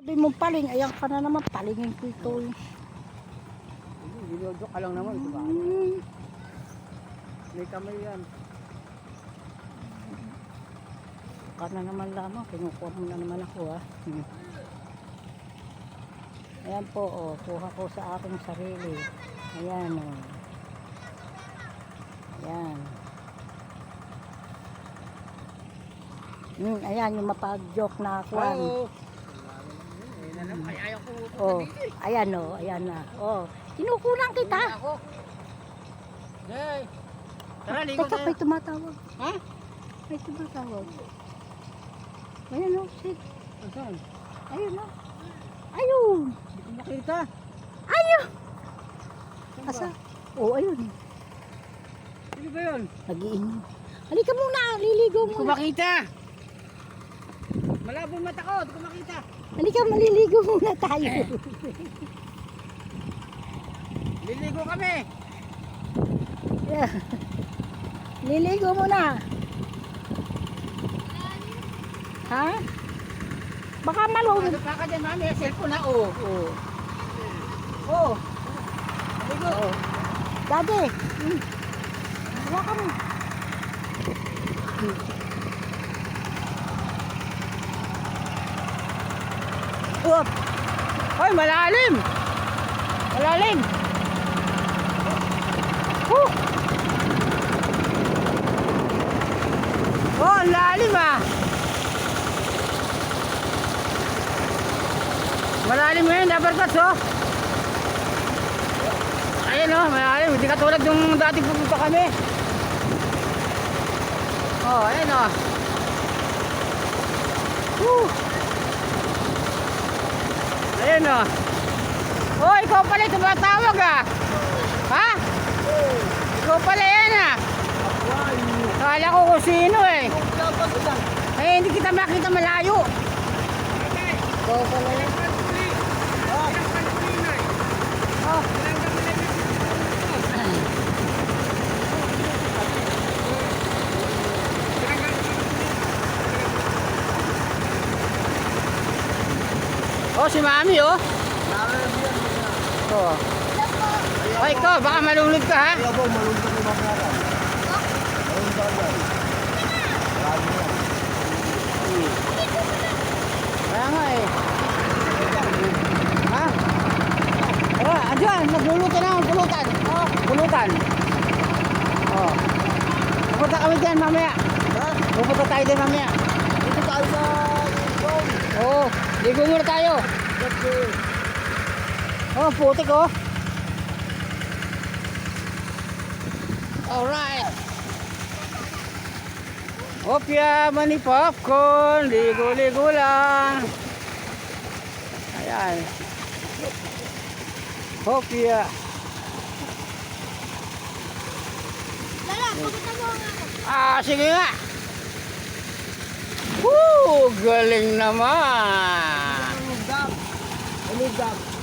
Sabi mo paling, ayan ka na naman, palingin ko ito. Binodok ka lang naman, diba? May kamay yan. Ka na naman lamang, kinukuha mo na naman ako ha. Ayan po, oh, kuha ko sa aking sarili. Ayan, oh. Ayan. Ayan yung mapag-joke na ako. Oh. Ay, ayaw ko. Oh, ayan oh, ayan na. Oh, kinukulang kita. Ako. Hey. Tara, ligo Teka, tayo. may tumatawag. Ha? May tumatawag. Ayan oh, sit. Saan? Ayun oh. Ayun. Hindi ko makita. Ayun. Saan Asa? ba? Oh, ayun. Sino ba yun? Nag-iinom. Halika muna, liligo Hindi ko muna. makita. Malabo yung mata ko, hindi ko makita. Halika, maliligo muna tayo. Liligo kami. Yeah. Liligo muna. Ha? Baka malungod. Ano pa ka dyan, mami? Cellphone na, oh. Oh. Oh. Ligo. Oh. Daddy. Wala ka mo. Up. Hoy, malalim. Malalim. Oh, ang lalim ah. Malalim ngayon, dabarkas oh. Ayan oh, malalim. Hindi katulad yung dati pupunta kami. Oh, ayan oh. Ayan o. Oh, ikaw pala tumatawag ah. Ha? Ikaw pala yan ah. Kala ko kung sino eh. Eh, hindi kita makita malayo. Ikaw pala yan. Oh. Oh, si Mami oh. Oh. Oh, ikaw, baka malulog ka ha? Ayaw po, malulog ko yung mga kara. Malulog ka yan. Marami yan. Kaya nga eh. Ha? Tara, andyan, magbulutan na, pulutan. Oh, pulutan. Oh. Pupunta kami dyan mamaya. Ha? Pupunta tayo dyan mamaya. Dito tayo sa phone. Oo, ligo muna tayo. Okay. Oh, putik oh. Alright. Opya, mani popcorn. Ligo-ligo lang. Ayan. Opya. Lala, pumunta mo nga ako. Ah, sige nga. Woo, galing naman. Ulugap. Ulugap.